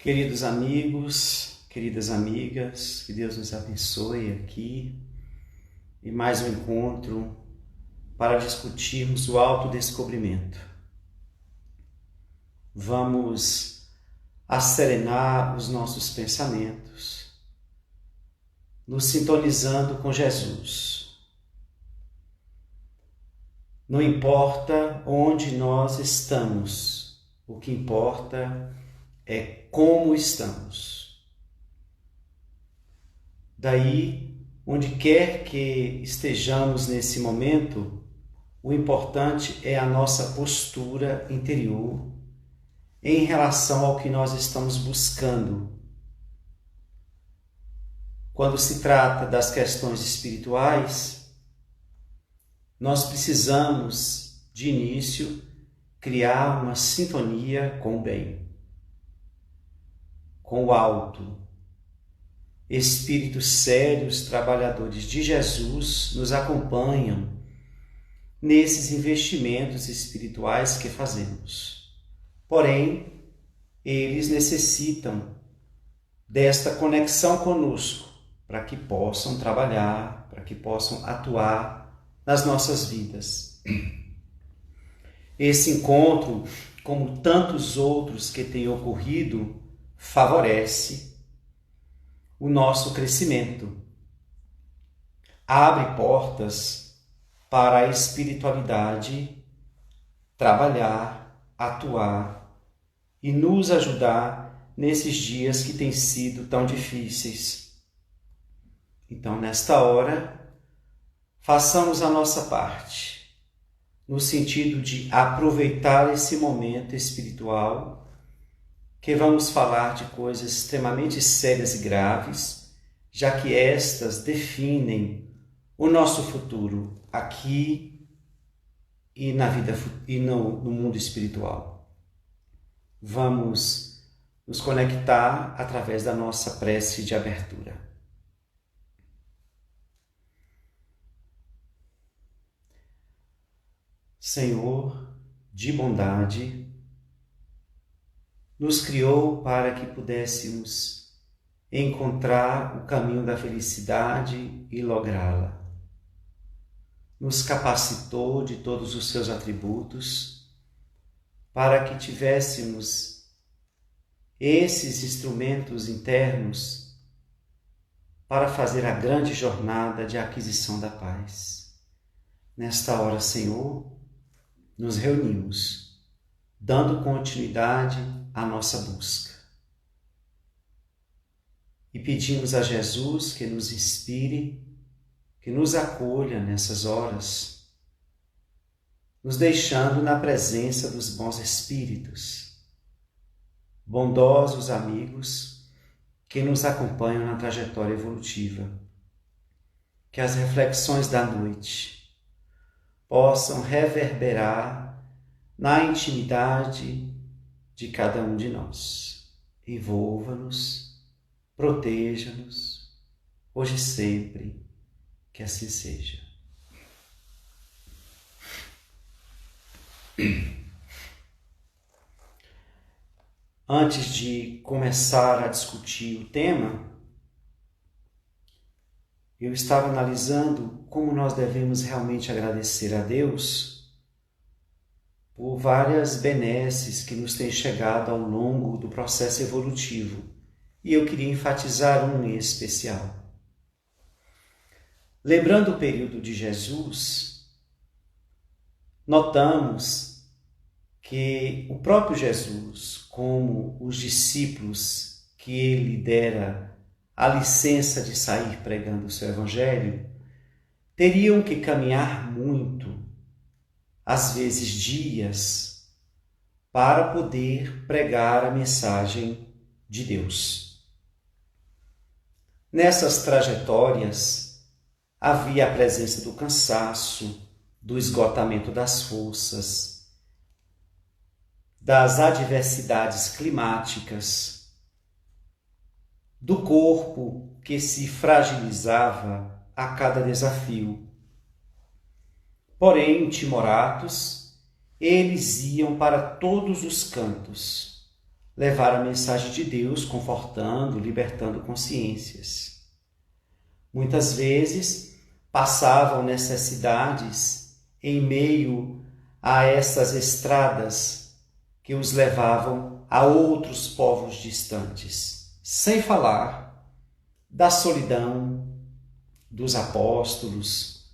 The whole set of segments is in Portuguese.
Queridos amigos, queridas amigas, que Deus nos abençoe aqui em mais um encontro para discutirmos o autodescobrimento. Vamos asserenar os nossos pensamentos, nos sintonizando com Jesus. Não importa onde nós estamos, o que importa é como estamos. Daí, onde quer que estejamos nesse momento, o importante é a nossa postura interior em relação ao que nós estamos buscando. Quando se trata das questões espirituais, nós precisamos, de início, criar uma sintonia com o bem, com o alto. Espíritos sérios, trabalhadores de Jesus, nos acompanham nesses investimentos espirituais que fazemos. Porém, eles necessitam desta conexão conosco para que possam trabalhar, para que possam atuar nas nossas vidas. Esse encontro, como tantos outros que têm ocorrido, favorece o nosso crescimento, abre portas para a espiritualidade trabalhar, atuar e nos ajudar nesses dias que têm sido tão difíceis. Então, nesta hora, façamos a nossa parte, no sentido de aproveitar esse momento espiritual, que vamos falar de coisas extremamente sérias e graves, já que estas definem o nosso futuro aqui e na vida e no mundo espiritual. Vamos nos conectar através da nossa prece de abertura. Senhor, de bondade, nos criou para que pudéssemos encontrar o caminho da felicidade e lográ-la. Nos capacitou de todos os seus atributos para que tivéssemos esses instrumentos internos para fazer a grande jornada de aquisição da paz. Nesta hora, Senhor, nos reunimos, dando continuidade à nossa busca. E pedimos a Jesus que nos inspire, que nos acolha nessas horas, nos deixando na presença dos bons espíritos, bondosos amigos que nos acompanham na trajetória evolutiva. Que as reflexões da noite possam reverberar na intimidade de cada um de nós. Envolva-nos, proteja-nos, hoje e sempre, que assim seja. Antes de começar a discutir o tema, eu estava analisando como nós devemos realmente agradecer a Deus por várias benesses que nos têm chegado ao longo do processo evolutivo. E eu queria enfatizar um em especial. Lembrando o período de Jesus, notamos que o próprio Jesus, como os discípulos que ele dera a licença de sair pregando o seu evangelho, teriam que caminhar muito, às vezes dias, para poder pregar a mensagem de Deus. Nessas trajetórias havia a presença do cansaço, do esgotamento das forças, das adversidades climáticas, do corpo que se fragilizava a cada desafio. Porém, timoratos, eles iam para todos os cantos, levar a mensagem de Deus, confortando, libertando consciências. Muitas vezes passavam necessidades em meio a essas estradas que os levavam a outros povos distantes, sem falar da solidão dos apóstolos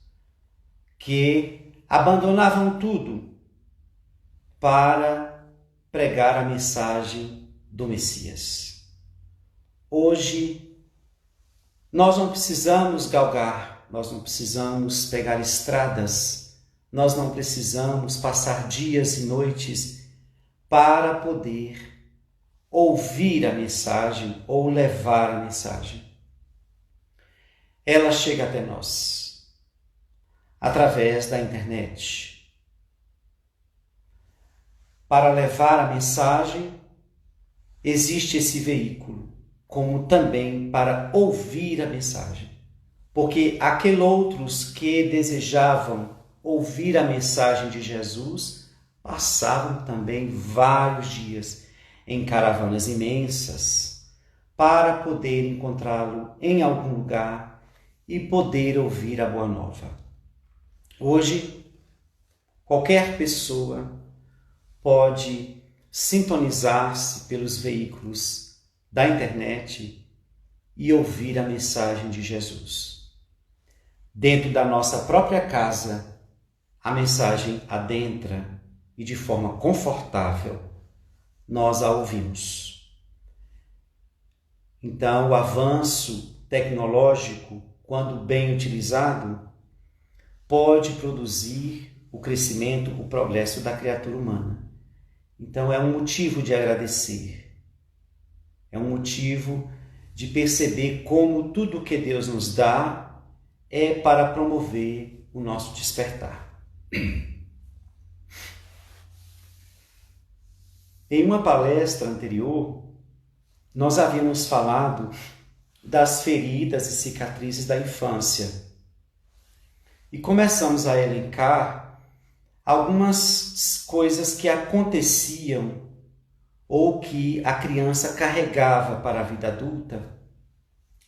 que abandonavam tudo para pregar a mensagem do Messias. Hoje, nós não precisamos galgar, nós não precisamos pegar estradas, nós não precisamos passar dias e noites para poder ouvir a mensagem ou levar a mensagem. Ela chega até nós através da internet. Para levar a mensagem, existe esse veículo, como também para ouvir a mensagem. Porque aqueles outros que desejavam ouvir a mensagem de Jesus passavam também vários dias em caravanas imensas para poder encontrá-lo em algum lugar e poder ouvir a Boa Nova. Hoje, qualquer pessoa pode sintonizar-se pelos veículos da internet e ouvir a mensagem de Jesus. Dentro da nossa própria casa, a mensagem adentra e de forma confortável nós a ouvimos. Então, o avanço tecnológico, quando bem utilizado, pode produzir o crescimento, o progresso da criatura humana. Então é um motivo de agradecer, é um motivo de perceber como tudo que Deus nos dá é para promover o nosso despertar. Em uma palestra anterior, nós havíamos falado das feridas e cicatrizes da infância e começamos a elencar algumas coisas que aconteciam ou que a criança carregava para a vida adulta,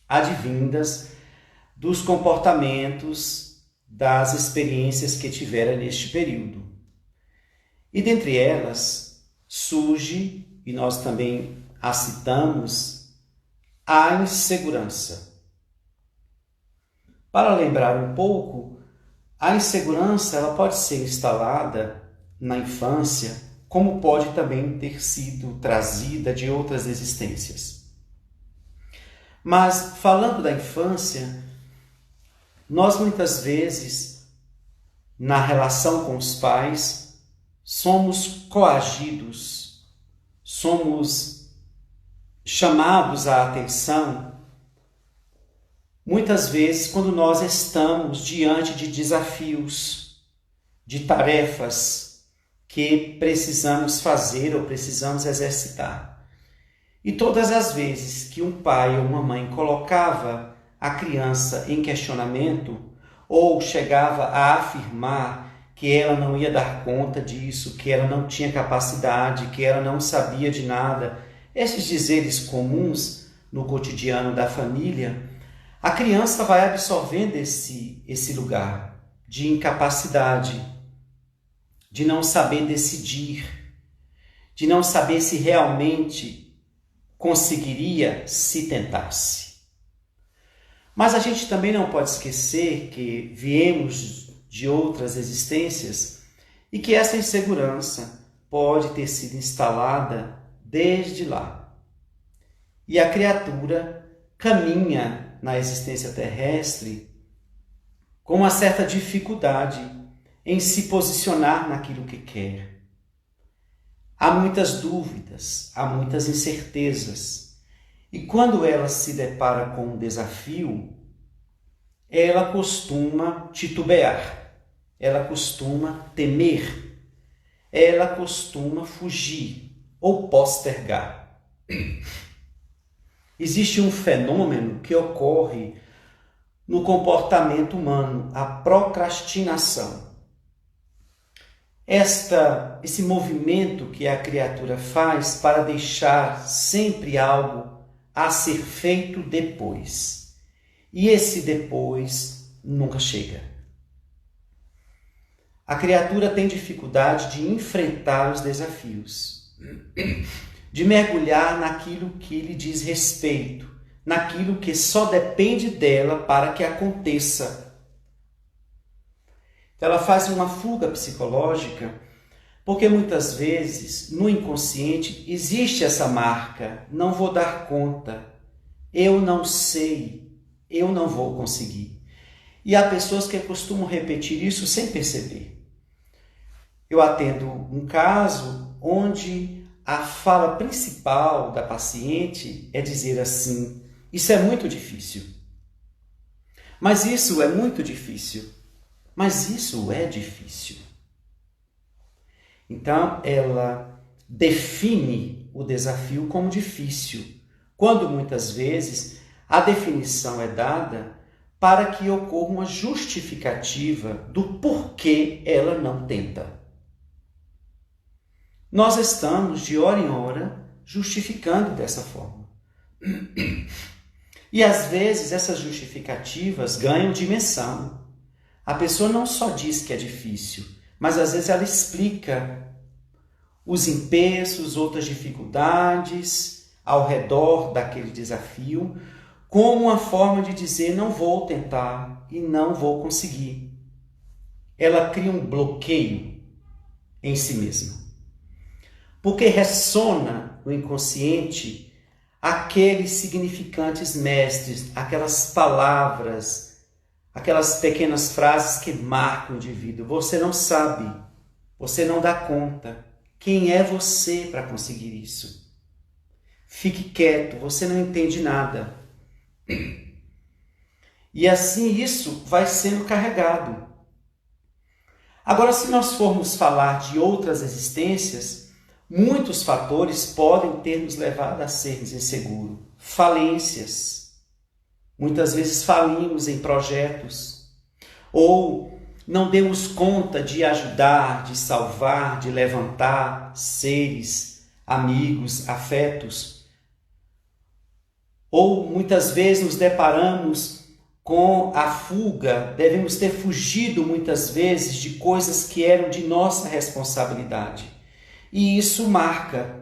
advindas dos comportamentos, das experiências que tivera neste período. E dentre elas surge, e nós também a citamos, a insegurança. Para lembrar um pouco, a insegurança ela pode ser instalada na infância, como pode também ter sido trazida de outras existências. Mas, falando da infância, nós muitas vezes, na relação com os pais, somos coagidos, somos chamados à atenção, muitas vezes quando nós estamos diante de desafios, de tarefas que precisamos fazer ou precisamos exercitar. E todas as vezes que um pai ou uma mãe colocava a criança em questionamento ou chegava a afirmar que ela não ia dar conta disso, que ela não tinha capacidade, que ela não sabia de nada, esses dizeres comuns no cotidiano da família, a criança vai absorvendo esse lugar de incapacidade, de não saber decidir, de não saber se realmente conseguiria se tentasse. Mas a gente também não pode esquecer que viemos de outras existências e que essa insegurança pode ter sido instalada desde lá. E a criatura caminha na existência terrestre com uma certa dificuldade em se posicionar naquilo que quer. Há muitas dúvidas, há muitas incertezas. E quando ela se depara com um desafio, ela costuma titubear, ela costuma temer, ela costuma fugir ou postergar. Existe um fenômeno que ocorre no comportamento humano, a procrastinação. esse movimento que a criatura faz para deixar sempre algo a ser feito depois. E esse depois nunca chega. A criatura tem dificuldade de enfrentar os desafios, de mergulhar naquilo que lhe diz respeito, naquilo que só depende dela para que aconteça. Ela faz uma fuga psicológica, porque muitas vezes no inconsciente existe essa marca: não vou dar conta, eu não sei, eu não vou conseguir. E há pessoas que costumam repetir isso sem perceber. Eu atendo um caso onde a fala principal da paciente é dizer assim: isso é muito difícil. Mas isso é muito difícil. Mas isso é difícil. Então, ela define o desafio como difícil, quando muitas vezes a definição é dada para que ocorra uma justificativa do porquê ela não tenta. Nós estamos, de hora em hora, justificando dessa forma. E às vezes essas justificativas ganham dimensão. A pessoa não só diz que é difícil, mas às vezes ela explica os empeços, outras dificuldades ao redor daquele desafio, como uma forma de dizer: não vou tentar e não vou conseguir. Ela cria um bloqueio em si mesma. Porque ressona no inconsciente aqueles significantes mestres, aquelas palavras, aquelas pequenas frases que marcam o indivíduo. Você não sabe, você não dá conta. Quem é você para conseguir isso? Fique quieto, você não entende nada. E assim isso vai sendo carregado. Agora, se nós formos falar de outras existências, muitos fatores podem ter nos levado a sermos inseguros. Falências. Muitas vezes falimos em projetos, ou não demos conta de ajudar, de salvar, de levantar seres, amigos, afetos. Ou muitas vezes nos deparamos com a fuga, devemos ter fugido muitas vezes de coisas que eram de nossa responsabilidade. E isso marca.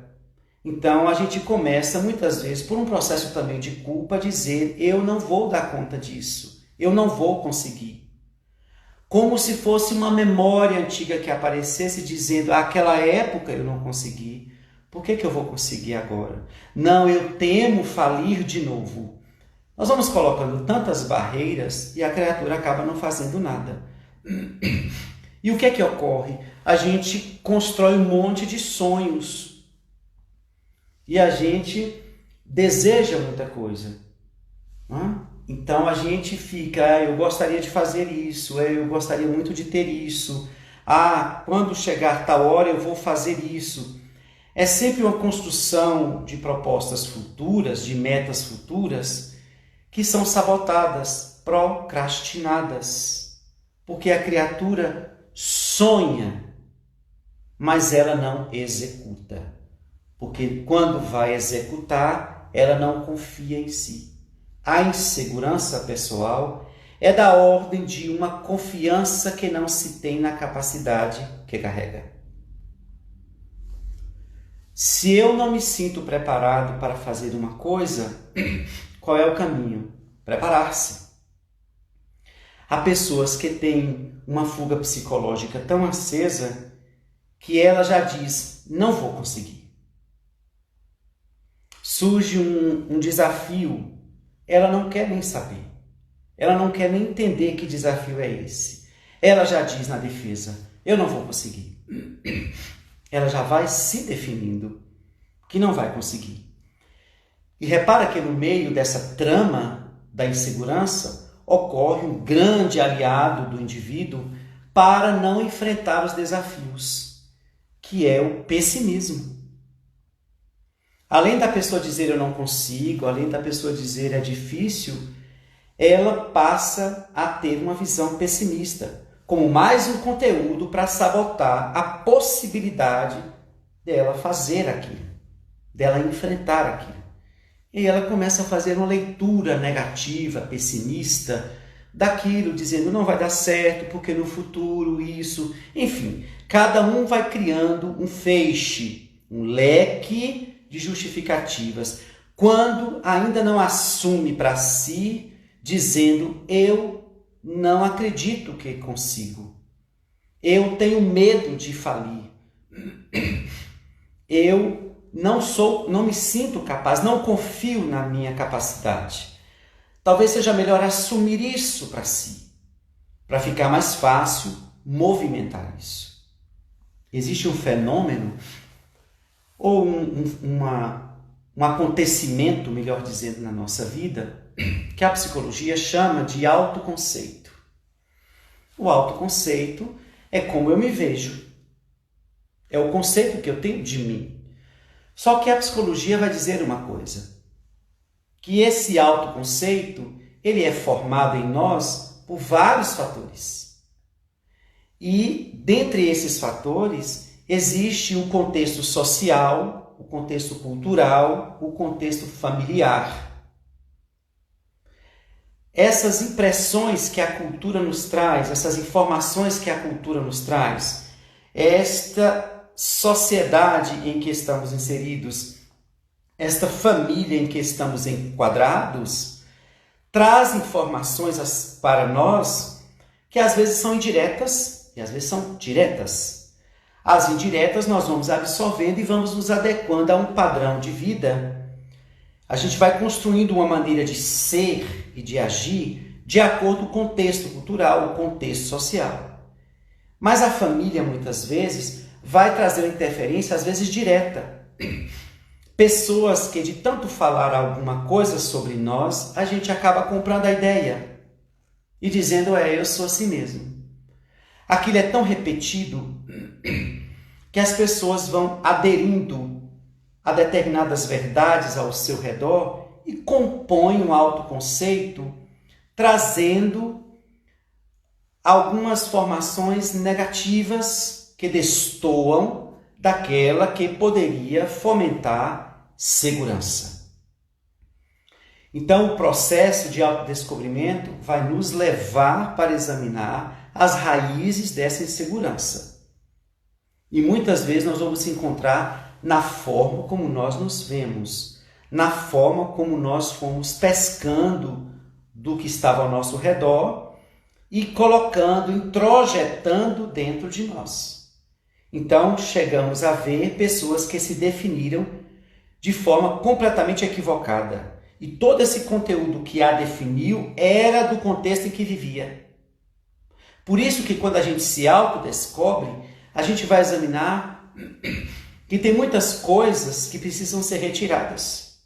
Então, a gente começa, muitas vezes, por um processo também de culpa, a dizer: eu não vou dar conta disso, eu não vou conseguir. Como se fosse uma memória antiga que aparecesse dizendo: aquela época eu não consegui, por que eu vou conseguir agora? Não, eu temo falir de novo. Nós vamos colocando tantas barreiras e a criatura acaba não fazendo nada. E o que é que ocorre? A gente constrói um monte de sonhos. E a gente deseja muita coisa. Então a gente fica: eu gostaria de fazer isso, eu gostaria muito de ter isso. Quando chegar tal hora eu vou fazer isso. É sempre uma construção de propostas futuras, de metas futuras, que são sabotadas, procrastinadas. Porque a criatura sonha, mas ela não executa. Porque quando vai executar, ela não confia em si. A insegurança pessoal é da ordem de uma confiança que não se tem na capacidade que carrega. Se eu não me sinto preparado para fazer uma coisa, qual é o caminho? Preparar-se. Há pessoas que têm uma fuga psicológica tão acesa que ela já diz: não vou conseguir. Surge um desafio, ela não quer nem saber. Ela não quer nem entender que desafio é esse. Ela já diz na defesa: eu não vou conseguir. Ela já vai se definindo que não vai conseguir. E repara que no meio dessa trama da insegurança ocorre um grande aliado do indivíduo para não enfrentar os desafios, que é o pessimismo. Além da pessoa dizer eu não consigo, além da pessoa dizer é difícil, ela passa a ter uma visão pessimista. como mais um conteúdo para sabotar a possibilidade dela fazer aquilo, dela enfrentar aquilo. E ela começa a fazer uma leitura negativa, pessimista daquilo, dizendo não vai dar certo, porque no futuro isso... Enfim, cada um vai criando um feixe, um leque de justificativas, quando ainda não assume para si, dizendo eu não acredito que consigo, eu tenho medo de falir, eu não me sinto capaz, não confio na minha capacidade. Talvez seja melhor assumir isso para si, para ficar mais fácil movimentar isso. Existe um fenômeno, ou um acontecimento, melhor dizendo, na nossa vida, que a psicologia chama de autoconceito. O autoconceito é como eu me vejo, é o conceito que eu tenho de mim. Só que a psicologia vai dizer uma coisa, que esse autoconceito, ele é formado em nós por vários fatores. E, dentre esses fatores, existe o contexto social, o contexto cultural, o contexto familiar. Essas impressões que a cultura nos traz, essas informações que a cultura nos traz, esta sociedade em que estamos inseridos, esta família em que estamos enquadrados, traz informações para nós que às vezes são indiretas e às vezes são diretas. As indiretas nós vamos absorvendo e vamos nos adequando a um padrão de vida. A gente vai construindo uma maneira de ser e de agir de acordo com o contexto cultural, o contexto social. Mas a família, muitas vezes, vai trazer uma interferência, às vezes direta. Pessoas que de tanto falar alguma coisa sobre nós, a gente acaba comprando a ideia e dizendo, eu sou assim mesmo. Aquilo é tão repetido que as pessoas vão aderindo a determinadas verdades ao seu redor e compõem um autoconceito, trazendo algumas formações negativas que destoam daquela que poderia fomentar segurança. Então, o processo de autodescobrimento vai nos levar para examinar as raízes dessa insegurança. E muitas vezes nós vamos se encontrar na forma como nós nos vemos, na forma como nós fomos pescando do que estava ao nosso redor e colocando, introjetando dentro de nós. Então, chegamos a ver pessoas que se definiram de forma completamente equivocada. E todo esse conteúdo que a definiu era do contexto em que vivia. Por isso que quando a gente se autodescobre, a gente vai examinar que tem muitas coisas que precisam ser retiradas.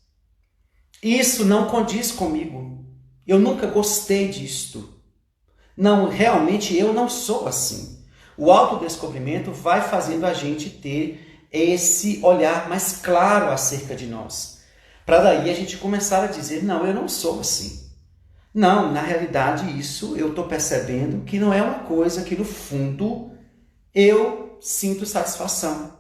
Isso não condiz comigo. Eu nunca gostei disto. Não, realmente eu não sou assim. O autodescobrimento vai fazendo a gente ter esse olhar mais claro acerca de nós. Para daí a gente começar a dizer, não, eu não sou assim. Não, na realidade isso eu estou percebendo que não é uma coisa que no fundo eu sinto satisfação.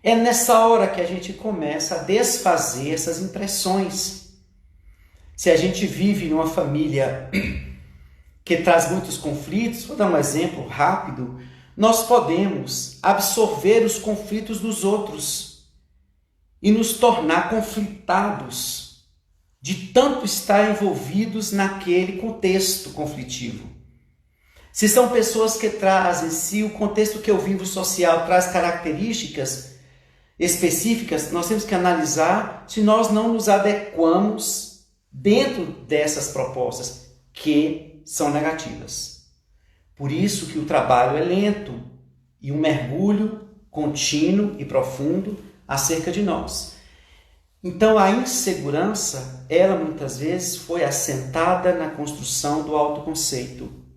É nessa hora que a gente começa a desfazer essas impressões. Se a gente vive numa família que traz muitos conflitos, vou dar um exemplo rápido, nós podemos absorver os conflitos dos outros e nos tornar conflitados de tanto estar envolvidos naquele contexto conflitivo. Se são pessoas que trazem, se o contexto que eu vivo social traz características específicas, nós temos que analisar se nós não nos adequamos dentro dessas propostas que são negativas. Por isso que o trabalho é lento e um mergulho contínuo e profundo acerca de nós. Então a insegurança, ela muitas vezes foi assentada na construção do autoconceito.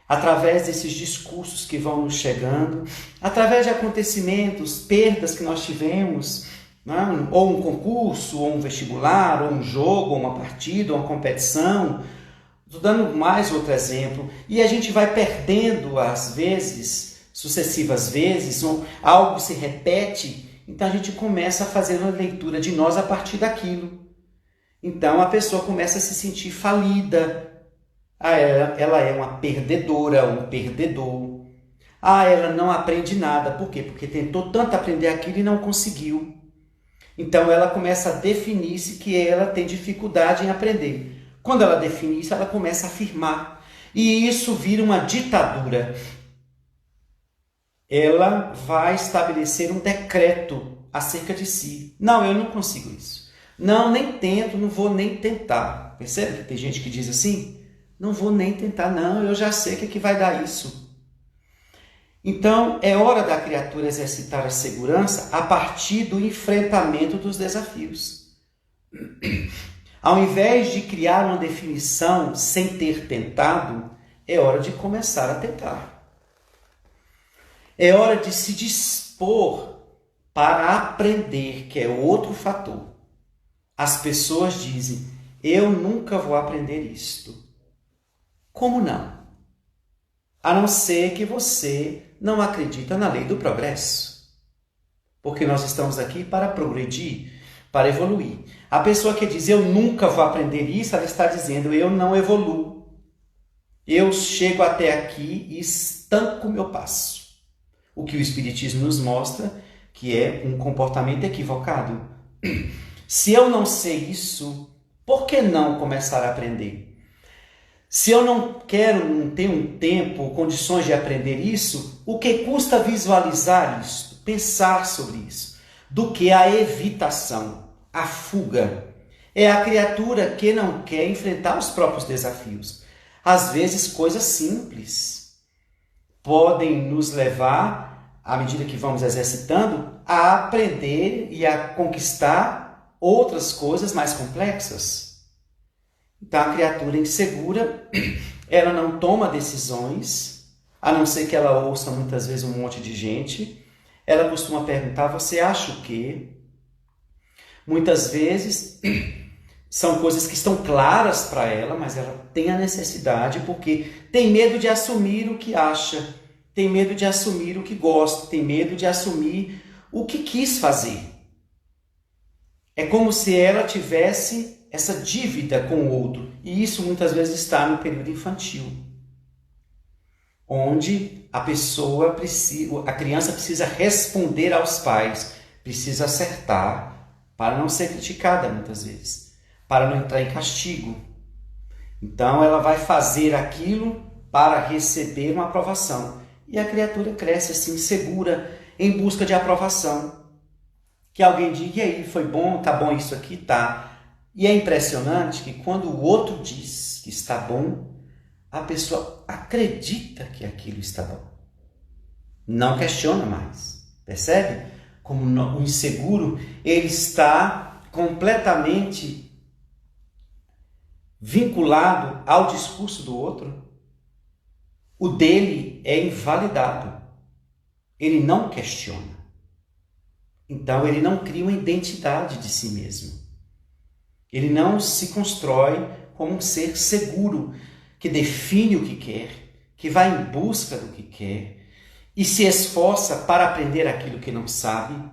Através desses discursos que vão nos chegando, através de acontecimentos, perdas que nós tivemos, né? Ou um concurso, ou um vestibular, ou um jogo, ou uma partida, ou uma competição, Estou dando mais outro exemplo. E a gente vai perdendo, às vezes, sucessivas vezes, algo se repete, então a gente começa a fazer uma leitura de nós a partir daquilo. Então a pessoa começa a se sentir falida. Ela é uma perdedora, um perdedor. Ela não aprende nada. Por quê? Porque tentou tanto aprender aquilo e não conseguiu. Então ela começa a definir-se que ela tem dificuldade em aprender. Quando ela define isso, ela começa a afirmar. E isso vira uma ditadura. Ela vai estabelecer um decreto acerca de si. Não, eu não consigo isso. Não, nem tento, não vou nem tentar. Percebe que tem gente que diz assim? Não vou nem tentar, não, eu já sei que vai dar isso. Então, é hora da criatura exercitar a segurança a partir do enfrentamento dos desafios. Ao invés de criar uma definição sem ter tentado, é hora de começar a tentar. É hora de se dispor para aprender, que é outro fator. As pessoas dizem, eu nunca vou aprender isto. Como não? A não ser que você não acredita na lei do progresso. Porque nós estamos aqui para progredir, para evoluir. A pessoa que diz, eu nunca vou aprender isso, ela está dizendo, eu não evoluo. Eu chego até aqui e estanco o meu passo. O que o Espiritismo nos mostra que é um comportamento equivocado. Se eu não sei isso, por que não começar a aprender? Se eu não quero, não tenho tempo, condições de aprender isso, o que custa visualizar isso, pensar sobre isso, do que a evitação, a fuga. É a criatura que não quer enfrentar os próprios desafios. Às vezes, coisas simples podem nos levar, à medida que vamos exercitando, a aprender e a conquistar outras coisas mais complexas. Então, a criatura insegura, ela não toma decisões, a não ser que ela ouça muitas vezes um monte de gente. Ela costuma perguntar, você acha o quê? Muitas vezes são coisas que estão claras para ela, mas ela tem a necessidade porque tem medo de assumir o que acha, tem medo de assumir o que gosta, tem medo de assumir o que quis fazer. É como se ela tivesse essa dívida com o outro. E isso muitas vezes está no período infantil, onde a criança precisa responder aos pais, precisa acertar para não ser criticada muitas vezes, para não entrar em castigo. Então ela vai fazer aquilo para receber uma aprovação. E a criatura cresce assim, insegura, em busca de aprovação. Que alguém diga, e aí, foi bom, tá bom isso aqui? Tá. E é impressionante que quando o outro diz que está bom, a pessoa acredita que aquilo está bom. Não questiona mais. Percebe? Como o inseguro, ele está completamente vinculado ao discurso do outro. O dele é invalidado. Ele não questiona. Então, ele não cria uma identidade de si mesmo. Ele não se constrói como um ser seguro, que define o que quer, que vai em busca do que quer e se esforça para aprender aquilo que não sabe,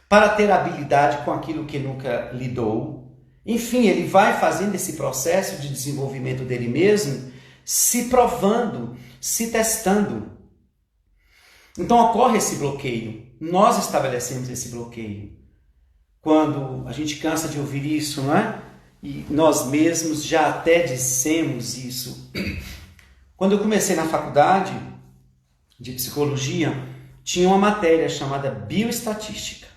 para ter habilidade com aquilo que nunca lidou. Enfim, ele vai fazendo esse processo de desenvolvimento dele mesmo, se provando, se testando. Então ocorre esse bloqueio. Nós estabelecemos esse bloqueio. Quando a gente cansa de ouvir isso, não é? E nós mesmos já até dissemos isso. Quando eu comecei na faculdade de psicologia, tinha uma matéria chamada bioestatística.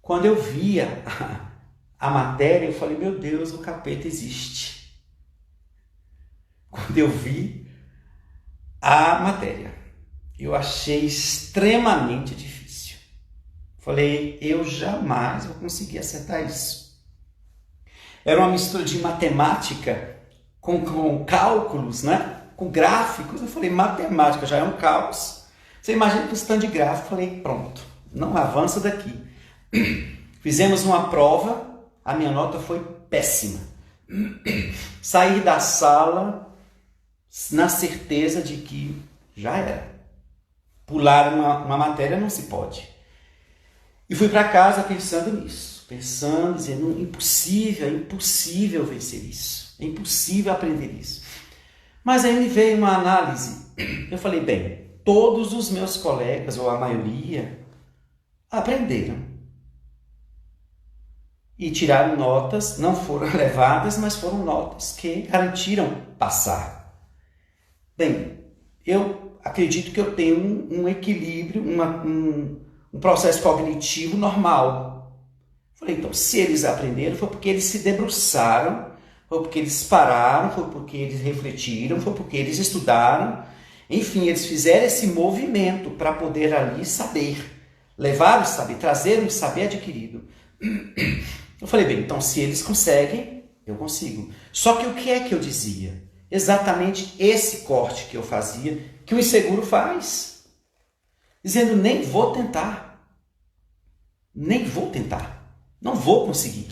Quando eu via a matéria, eu falei, meu Deus, o capeta existe. Quando eu vi a matéria, eu achei extremamente difícil. Falei, eu jamais vou conseguir acertar isso. Era uma mistura de matemática com cálculos, né? Com gráficos. Eu falei, matemática já é um caos. Você imagina com esse tanto de gráfico. Falei, pronto, não avança daqui. Fizemos uma prova, a minha nota foi péssima. Sair da sala na certeza de que já era. Pular uma matéria não se pode. E fui para casa pensando nisso, dizendo, é impossível vencer isso, é impossível aprender isso. Mas aí me veio uma análise, eu falei, bem, todos os meus colegas, ou a maioria, aprenderam. E tiraram notas, não foram elevadas, mas foram notas que garantiram passar. Bem, eu acredito que eu tenho um equilíbrio, um processo cognitivo normal. Falei, então, se eles aprenderam, foi porque eles se debruçaram, foi porque eles pararam, foi porque eles refletiram, foi porque eles estudaram. Enfim, eles fizeram esse movimento para poder ali saber, levar o saber, trazer o saber adquirido. Eu falei, bem, então se eles conseguem, eu consigo. Só que o que é que eu dizia? Exatamente esse corte que eu fazia, que o inseguro faz. Dizendo, nem vou tentar. Nem vou tentar. Não vou conseguir.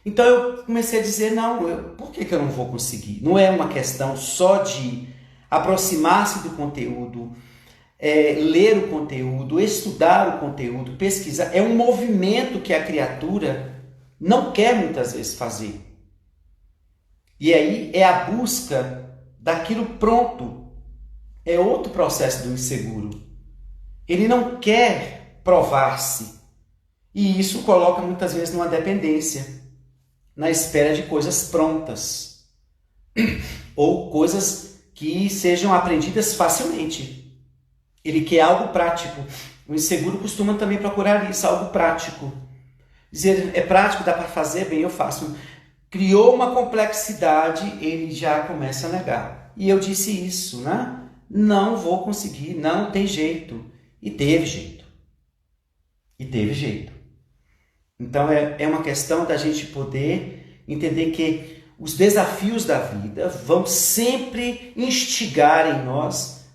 Então eu comecei a dizer, não, por que eu não vou conseguir? Não é uma questão só de aproximar-se do conteúdo, ler o conteúdo, estudar o conteúdo, pesquisar. É um movimento que a criatura não quer muitas vezes fazer. E aí é a busca daquilo pronto. É outro processo do inseguro. Ele não quer provar-se. E isso coloca muitas vezes numa dependência, na espera de coisas prontas. Ou coisas que sejam aprendidas facilmente. Ele quer algo prático. O inseguro costuma também procurar isso, algo prático. Dizer, é prático, dá para fazer, bem, eu faço. Criou uma complexidade, ele já começa a negar. E eu disse isso, né? Não vou conseguir, não tem jeito. E teve jeito. E teve jeito. Então é uma questão da gente poder entender que os desafios da vida vão sempre instigar em nós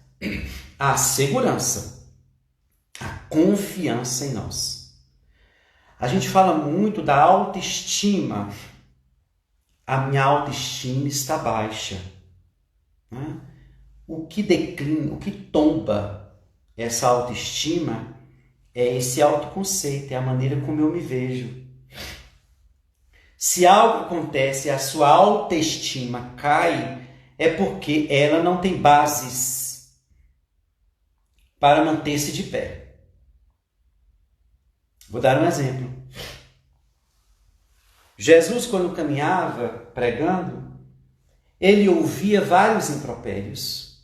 a segurança, a confiança em nós. A gente fala muito da autoestima. A minha autoestima está baixa. Né? O que declina, o que tomba essa autoestima é esse autoconceito, é a maneira como eu me vejo. Se algo acontece e a sua autoestima cai, é porque ela não tem bases para manter-se de pé. Vou dar um exemplo. Jesus, quando caminhava pregando, ele ouvia vários impropérios.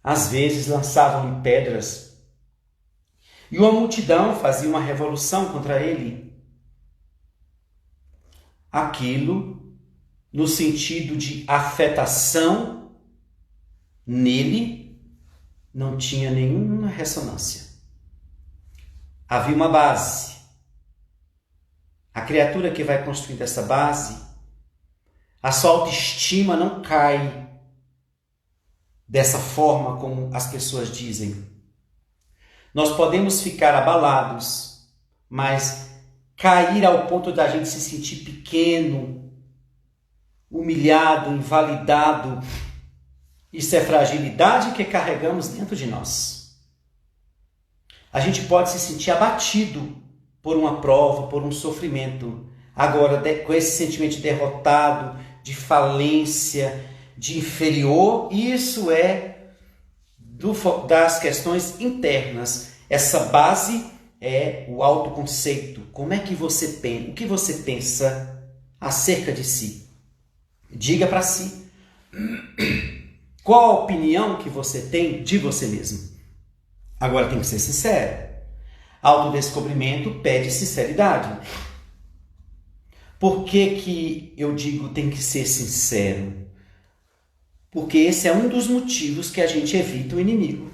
Às vezes lançavam-lhe pedras. E uma multidão fazia uma revolução contra ele. Aquilo no sentido de afetação nele não tinha nenhuma ressonância. Havia uma base. A criatura que vai construindo essa base, a sua autoestima não cai dessa forma como as pessoas dizem. Nós podemos ficar abalados, mas cair ao ponto da gente se sentir pequeno, humilhado, invalidado, isso é fragilidade que carregamos dentro de nós. A gente pode se sentir abatido por uma prova, por um sofrimento. Agora, com esse sentimento de derrotado, de falência, de inferior, isso é das questões internas. Essa base é o autoconceito. Como é que você pensa? O que você pensa acerca de si? Diga para si. Qual a opinião que você tem de você mesmo? Agora tem que ser sincero. Autodescobrimento pede sinceridade. Por que eu digo tem que ser sincero? Porque esse é um dos motivos que a gente evita o inimigo.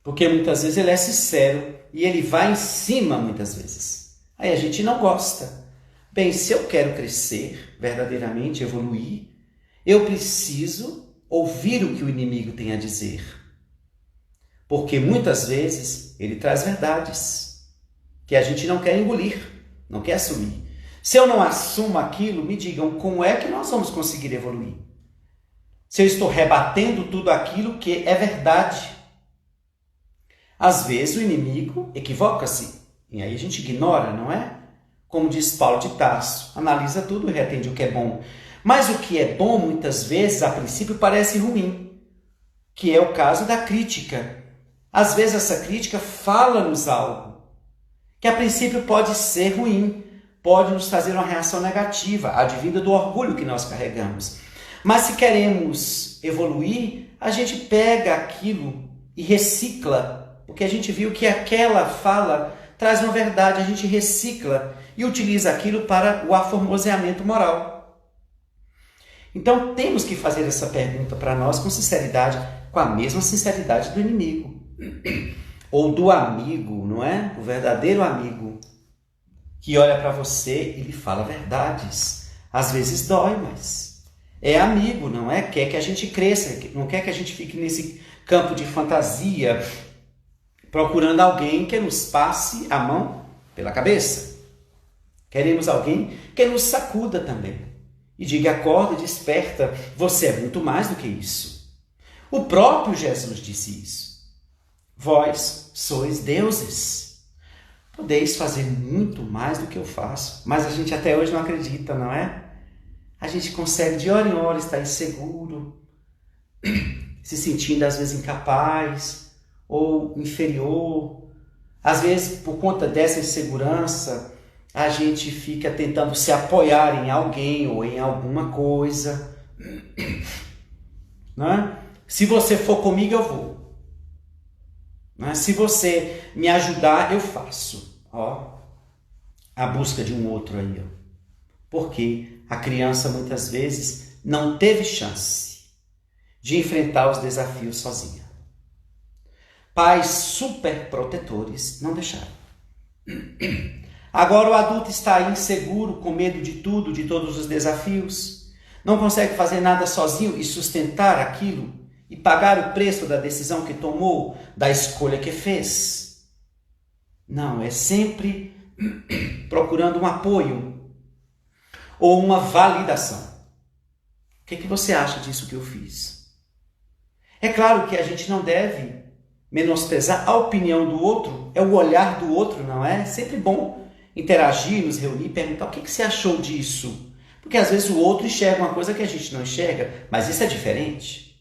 Porque muitas vezes ele é sincero e ele vai em cima muitas vezes. Aí a gente não gosta. Bem, se eu quero crescer, verdadeiramente evoluir, eu preciso ouvir o que o inimigo tem a dizer. Porque muitas vezes ele traz verdades que a gente não quer engolir, não quer assumir. Se eu não assumo aquilo, me digam como é que nós vamos conseguir evoluir. Se eu estou rebatendo tudo aquilo que é verdade. Às vezes o inimigo equivoca-se, e aí a gente ignora, não é? Como diz Paulo de Tarso, analisa tudo e retende o que é bom. Mas o que é bom, muitas vezes, a princípio, parece ruim, que é o caso da crítica. Às vezes essa crítica fala-nos algo, que a princípio pode ser ruim, pode nos trazer uma reação negativa, advinda do orgulho que nós carregamos. Mas se queremos evoluir, a gente pega aquilo e recicla, porque a gente viu que aquela fala traz uma verdade, a gente recicla e utiliza aquilo para o aformoseamento moral. Então temos que fazer essa pergunta para nós com sinceridade, com a mesma sinceridade do inimigo. Ou do amigo, não é? O verdadeiro amigo que olha para você e lhe fala verdades. Às vezes dói, mas é amigo, não é? Quer que a gente cresça, não quer que a gente fique nesse campo de fantasia, procurando alguém que nos passe a mão pela cabeça. Queremos alguém que nos sacuda também e diga: acorda, desperta, você é muito mais do que isso. O próprio Jesus disse isso. Vós sois deuses. Podeis fazer muito mais do que eu faço. Mas a gente até hoje não acredita, não é? A gente consegue de hora em hora estar inseguro, se sentindo às vezes incapaz ou inferior. Às vezes, por conta dessa insegurança, a gente fica tentando se apoiar em alguém ou em alguma coisa. Não é? Se você for comigo, eu vou. Se você me ajudar, eu faço. A busca de um outro aí. Porque a criança muitas vezes não teve chance de enfrentar os desafios sozinha. Pais super protetores não deixaram. Agora o adulto está inseguro, com medo de tudo, de todos os desafios. Não consegue fazer nada sozinho e sustentar aquilo e pagar o preço da decisão que tomou, da escolha que fez. Não, é sempre procurando um apoio ou uma validação. O que você acha disso que eu fiz? É claro que a gente não deve menosprezar a opinião do outro, é o olhar do outro, não é? É sempre bom interagir, nos reunir, perguntar: o que você achou disso? Porque às vezes o outro enxerga uma coisa que a gente não enxerga, mas isso é diferente.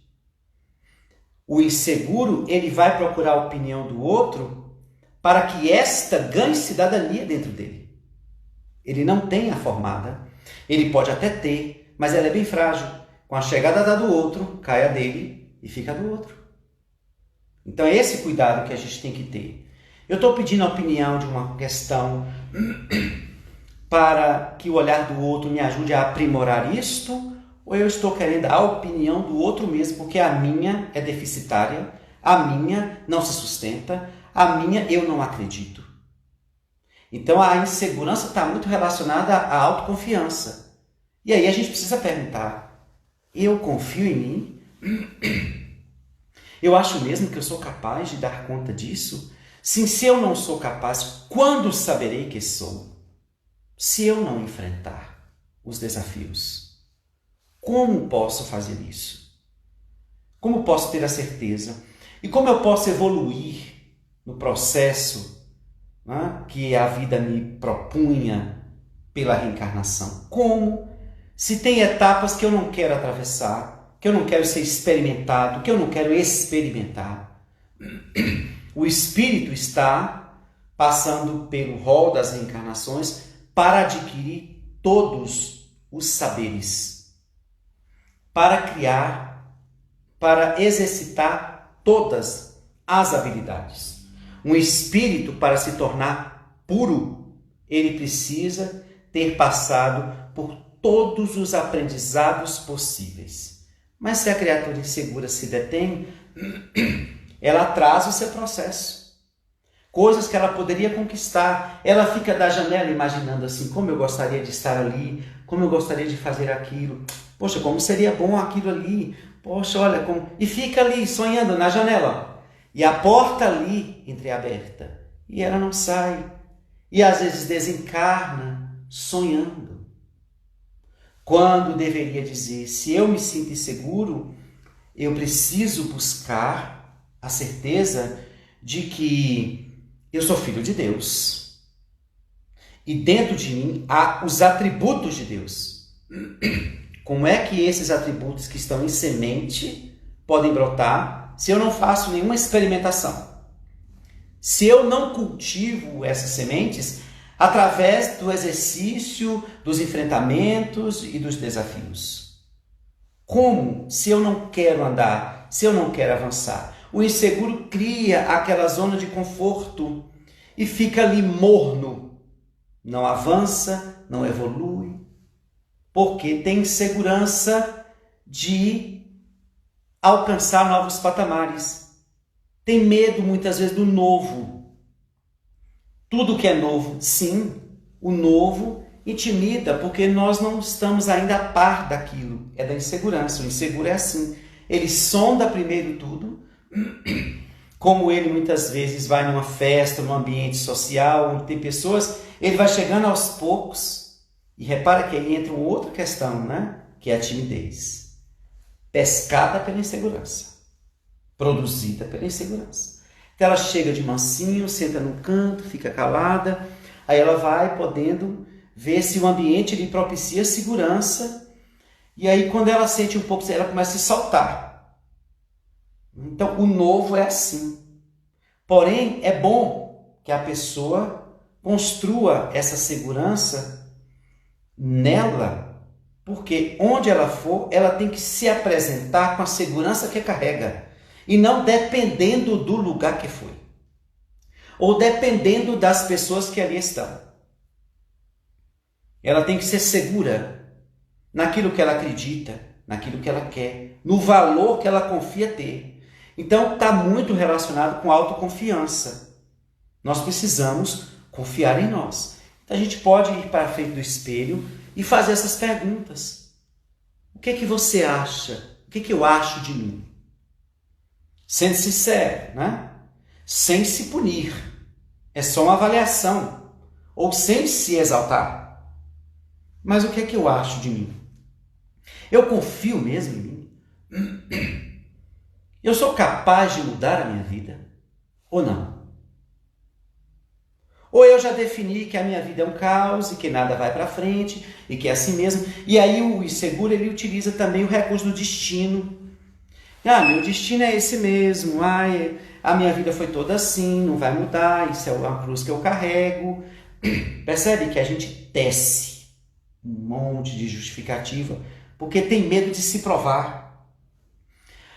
O inseguro, ele vai procurar a opinião do outro para que esta ganhe cidadania dentro dele. Ele não tem a formada, ele pode até ter, mas ela é bem frágil. Com a chegada da do outro, cai a dele e fica a do outro. Então é esse cuidado que a gente tem que ter. Eu estou pedindo a opinião de uma questão para que o olhar do outro me ajude a aprimorar isto, ou eu estou querendo a opinião do outro mesmo, porque a minha é deficitária, a minha não se sustenta, a minha eu não acredito. Então a insegurança está muito relacionada à autoconfiança. E aí a gente precisa perguntar: eu confio em mim? Eu acho mesmo que eu sou capaz de dar conta disso? Sim, se eu não sou capaz, quando saberei que sou? Se eu não enfrentar os desafios, como posso fazer isso? Como posso ter a certeza? E como eu posso evoluir no processo, né, que a vida me propunha pela reencarnação? Como? Se tem etapas que eu não quero atravessar, que eu não quero ser experimentado, que eu não quero experimentar. O espírito está passando pelo rol das reencarnações para adquirir todos os saberes, para criar, para exercitar todas as habilidades. Um espírito, para se tornar puro, ele precisa ter passado por todos os aprendizados possíveis. Mas se a criatura insegura se detém, ela atrasa o seu processo. Coisas que ela poderia conquistar. Ela fica da janela imaginando assim: como eu gostaria de estar ali, como eu gostaria de fazer aquilo. Poxa, como seria bom aquilo ali. Poxa, olha como... E fica ali sonhando na janela. E a porta ali entreaberta. E ela não sai. E às vezes desencarna sonhando. Quando deveria dizer, se eu me sinto inseguro, eu preciso buscar a certeza de que eu sou filho de Deus. E dentro de mim há os atributos de Deus. Como é que esses atributos que estão em semente podem brotar se eu não faço nenhuma experimentação? Se eu não cultivo essas sementes através do exercício, dos enfrentamentos e dos desafios? Como se eu não quero andar, se eu não quero avançar? O inseguro cria aquela zona de conforto e fica ali morno. Não avança, não evolui, porque tem insegurança de alcançar novos patamares. Tem medo muitas vezes do novo. Tudo que é novo, sim, o novo intimida, porque nós não estamos ainda a par daquilo. É da insegurança. O inseguro é assim. Ele sonda primeiro tudo, como ele muitas vezes vai numa festa, num ambiente social, onde tem pessoas, ele vai chegando aos poucos. E repara que aí entra uma outra questão, né? Que é a timidez. Pescada pela insegurança. Produzida pela insegurança. Então ela chega de mansinho, senta no canto, fica calada. Aí ela vai podendo ver se o ambiente lhe propicia segurança. E aí quando ela sente um pouco, ela começa a se soltar. Então o novo é assim. Porém, é bom que a pessoa construa essa segurança nela, porque onde ela for, ela tem que se apresentar com a segurança que carrega, e não dependendo do lugar que foi, ou dependendo das pessoas que ali estão. Ela tem que ser segura naquilo que ela acredita, naquilo que ela quer, no valor que ela confia ter. Então está muito relacionado com autoconfiança. Nós precisamos confiar em nós. Então a gente pode ir para a frente do espelho e fazer essas perguntas. O que é que você acha? O que é que eu acho de mim? Sendo sincero, né? Sem se punir. É só uma avaliação. Ou sem se exaltar. Mas o que é que eu acho de mim? Eu confio mesmo em mim? Eu sou capaz de mudar a minha vida? Ou não? Ou eu já defini que a minha vida é um caos e que nada vai para frente e que é assim mesmo. E aí o inseguro ele utiliza também o recurso do destino. Meu destino é esse mesmo. A minha vida foi toda assim, não vai mudar. Isso é uma cruz que eu carrego. Percebe que a gente tece um monte de justificativa porque tem medo de se provar.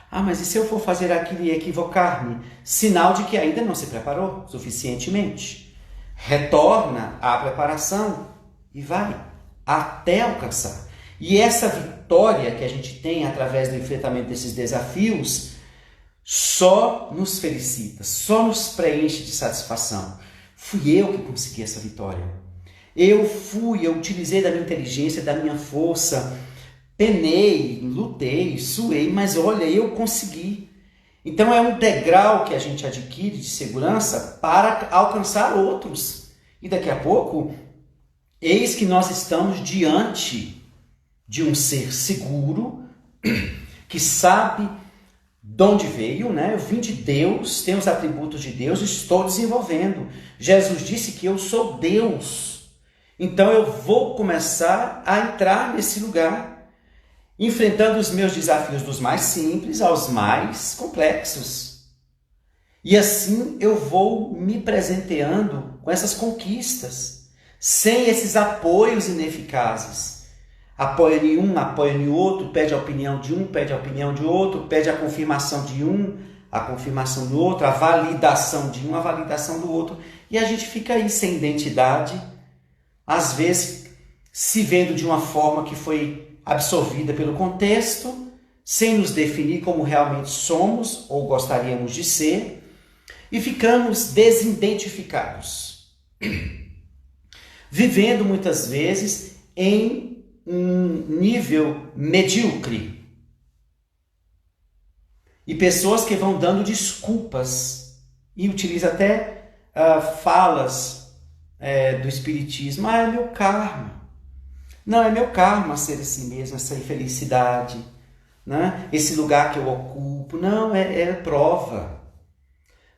Mas e se eu for fazer aquilo e equivocar-me? Sinal de que ainda não se preparou suficientemente. Retorna à preparação e vai até alcançar. E essa vitória que a gente tem através do enfrentamento desses desafios só nos felicita, só nos preenche de satisfação. Fui eu que consegui essa vitória. Eu utilizei da minha inteligência, da minha força, penei, lutei, suei, mas olha, eu consegui. Então é um degrau que a gente adquire de segurança para alcançar outros. E daqui a pouco, eis que nós estamos diante de um ser seguro, que sabe de onde veio, né? Eu vim de Deus, tenho os atributos de Deus, estou desenvolvendo. Jesus disse que eu sou Deus. Então eu vou começar a entrar nesse lugar, enfrentando os meus desafios dos mais simples aos mais complexos. E assim eu vou me presenteando com essas conquistas, sem esses apoios ineficazes. Apoia em um, apoia em outro, pede a opinião de um, pede a opinião de outro, pede a confirmação de um, a confirmação do outro, a validação de um, a validação do outro. E a gente fica aí sem identidade, às vezes se vendo de uma forma que foi absorvida pelo contexto, sem nos definir como realmente somos ou gostaríamos de ser, e ficamos desidentificados, vivendo muitas vezes em um nível medíocre. E pessoas que vão dando desculpas e utilizam até falas do Espiritismo. É meu karma. Não, é meu karma ser assim mesmo, essa infelicidade, né? Esse lugar que eu ocupo. Não, é prova.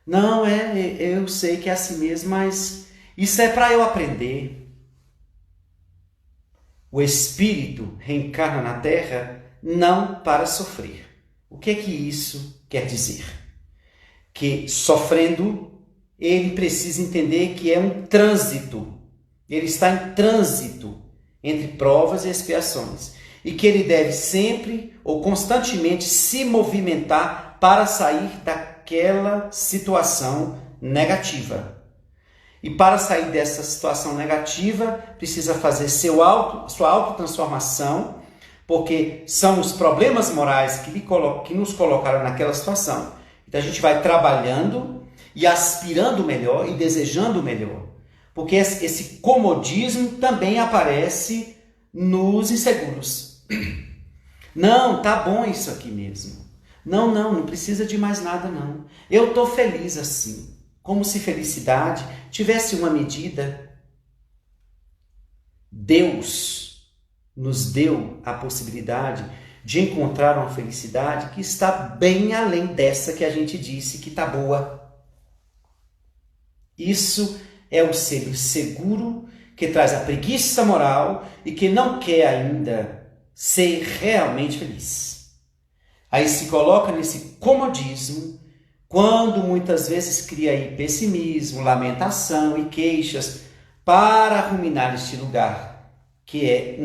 Não, eu sei que é assim mesmo, mas isso é para eu aprender. O espírito reencarna na Terra não para sofrer. O que é que isso quer dizer? Que sofrendo, ele precisa entender que é um trânsito. Ele está em trânsito entre provas e expiações. E que ele deve sempre ou constantemente se movimentar para sair daquela situação negativa. E para sair dessa situação negativa, precisa fazer sua autotransformação, porque são os problemas morais que nos colocaram naquela situação. Então a gente vai trabalhando e aspirando o melhor e desejando o melhor. Porque esse comodismo também aparece nos inseguros. Não, tá bom isso aqui mesmo. Não precisa de mais nada não. Eu estou feliz assim. Como se felicidade tivesse uma medida. Deus nos deu a possibilidade de encontrar uma felicidade que está bem além dessa que a gente disse que está boa. Isso é o ser seguro que traz a preguiça moral e que não quer ainda ser realmente feliz. Aí se coloca nesse comodismo, quando muitas vezes cria aí pessimismo, lamentação e queixas para ruminar este lugar, que é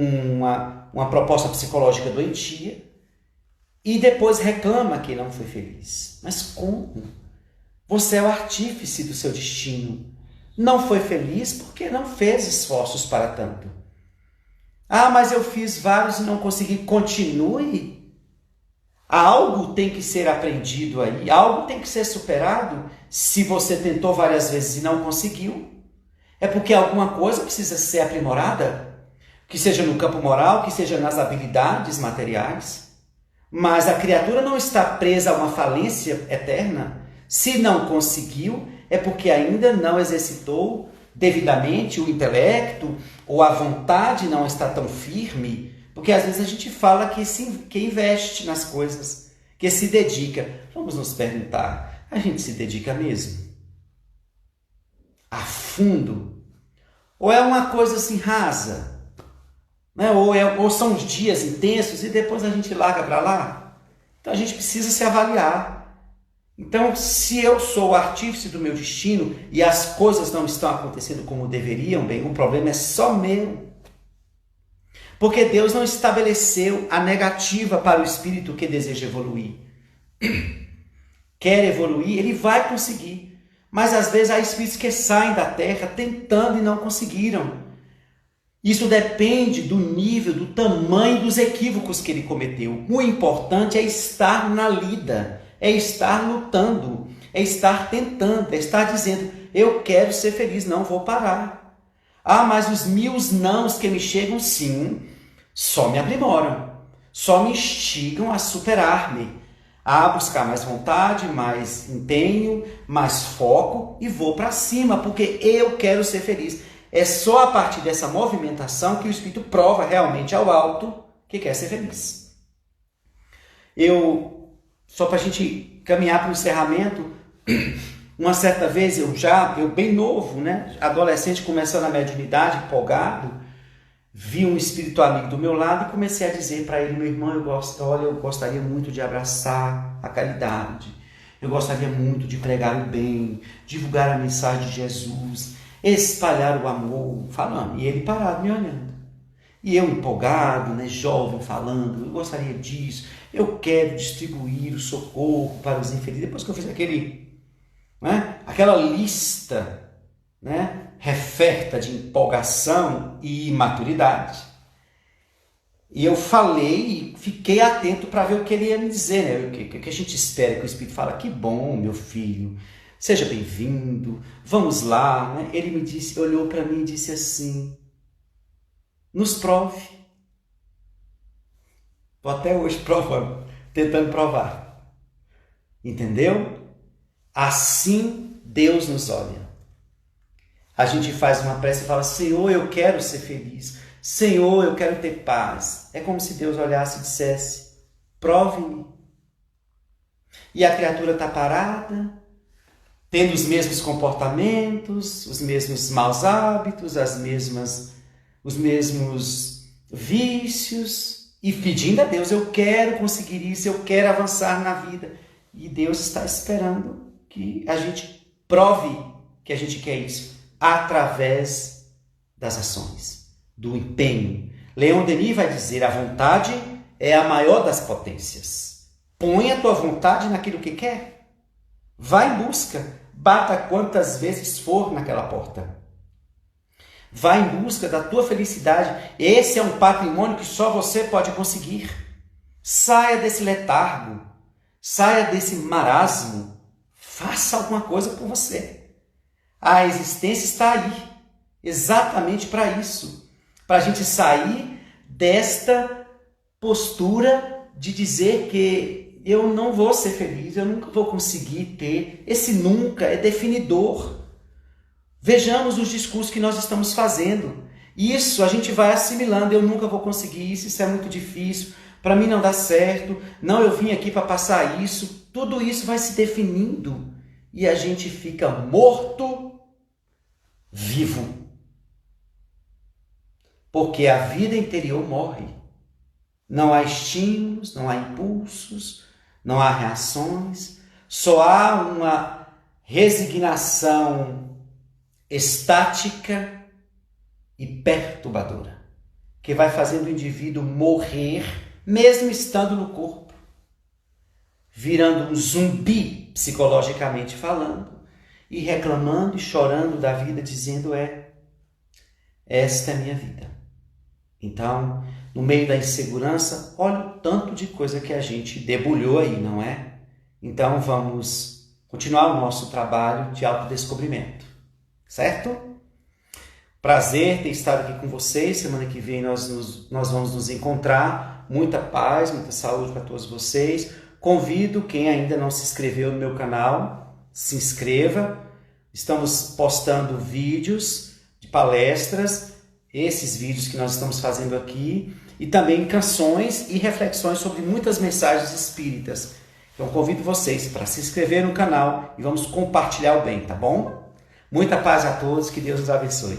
uma proposta psicológica doentia, e depois reclama que não foi feliz. Mas como? Você é o artífice do seu destino. Não foi feliz porque não fez esforços para tanto. Ah, mas eu fiz vários e não consegui. Continue. Algo tem que ser aprendido aí, algo tem que ser superado. Se você tentou várias vezes e não conseguiu, é porque alguma coisa precisa ser aprimorada, que seja no campo moral, que seja nas habilidades materiais. Mas a criatura não está presa a uma falência eterna. Se não conseguiu, é porque ainda não exercitou devidamente o intelecto, ou a vontade não está tão firme. Porque às vezes a gente fala que investe nas coisas, que se dedica. Vamos nos perguntar, a gente se dedica mesmo? A fundo? Ou é uma coisa assim rasa? Né? Ou são os dias intensos e depois a gente larga para lá? Então a gente precisa se avaliar. Então, se eu sou o artífice do meu destino e as coisas não estão acontecendo como deveriam, bem, o problema é só meu. Porque Deus não estabeleceu a negativa para o espírito que deseja evoluir. Quer evoluir, ele vai conseguir. Mas às vezes há espíritos que saem da Terra tentando e não conseguiram. Isso depende do nível, do tamanho dos equívocos que ele cometeu. O importante é estar na lida, é estar lutando, é estar tentando, é estar dizendo, eu quero ser feliz, não vou parar. Ah, mas os 1000 nãos que me chegam, sim, só me aprimoram, só me instigam a superar-me, a buscar mais vontade, mais empenho, mais foco e vou para cima, porque eu quero ser feliz. É só a partir dessa movimentação que o espírito prova realmente ao alto que quer ser feliz. Só para a gente caminhar para o encerramento, uma certa vez eu bem novo, né, adolescente, começando a mediunidade, empolgado, vi um espírito amigo do meu lado e comecei a dizer para ele, meu irmão, eu gostaria muito de abraçar a caridade, eu gostaria muito de pregar o bem, divulgar a mensagem de Jesus, espalhar o amor, falando, e ele parado me olhando. E eu empolgado, né, jovem, falando, eu gostaria disso, eu quero distribuir o socorro para os infelizes. Depois que eu fiz aquela lista, né, referta de empolgação e imaturidade, e eu falei e fiquei atento para ver o que ele ia me dizer, né? O que a gente espera que o Espírito fala, que bom, meu filho, seja bem-vindo, vamos lá, né? Ele me disse, olhou para mim e disse assim, nos prove. Estou até hoje provando, tentando provar. Entendeu? Assim Deus nos olha. a gente faz uma prece e fala: Senhor, eu quero ser feliz. Senhor, eu quero ter paz. É como se Deus olhasse e dissesse: prove-me. E a criatura está parada, tendo os mesmos comportamentos, os mesmos maus hábitos, os mesmos vícios, e pedindo a Deus: eu quero conseguir isso, eu quero avançar na vida. E Deus está esperando que a gente prove que a gente quer isso, através das ações, do empenho. Leon Denis vai dizer: a vontade é a maior das potências. Põe a tua vontade naquilo que quer. Vá em busca. Bata quantas vezes for naquela porta. Vá em busca da tua felicidade. Esse é um patrimônio que só você pode conseguir. Saia desse letargo. Saia desse marasmo. Faça alguma coisa por você. A existência está aí. Exatamente para isso. Para a gente sair desta postura de dizer que eu não vou ser feliz, eu nunca vou conseguir ter. Esse nunca é definidor. Vejamos os discursos que nós estamos fazendo. Isso a gente vai assimilando. Eu nunca vou conseguir isso, isso é muito difícil, para mim não dá certo, não, eu vim aqui para passar isso. Tudo isso vai se definindo e a gente fica morto vivo. Porque a vida interior morre. Não há estímulos, não há impulsos, não há reações, só há uma resignação estática e perturbadora, que vai fazendo o indivíduo morrer, mesmo estando no corpo, virando um zumbi, psicologicamente falando, e reclamando e chorando da vida, dizendo: esta é a minha vida. Então, no meio da insegurança, olha o tanto de coisa que a gente debulhou aí, não é? Então, vamos continuar o nosso trabalho de autodescobrimento, certo? Prazer ter estado aqui com vocês. Semana que vem nós vamos nos encontrar. Muita paz, muita saúde para todos vocês. Convido quem ainda não se inscreveu no meu canal, se inscreva. Estamos postando vídeos de palestras, esses vídeos que nós estamos fazendo aqui, e também canções e reflexões sobre muitas mensagens espíritas. Então convido vocês para se inscrever no canal e vamos compartilhar o bem, tá bom? Muita paz a todos, que Deus nos abençoe.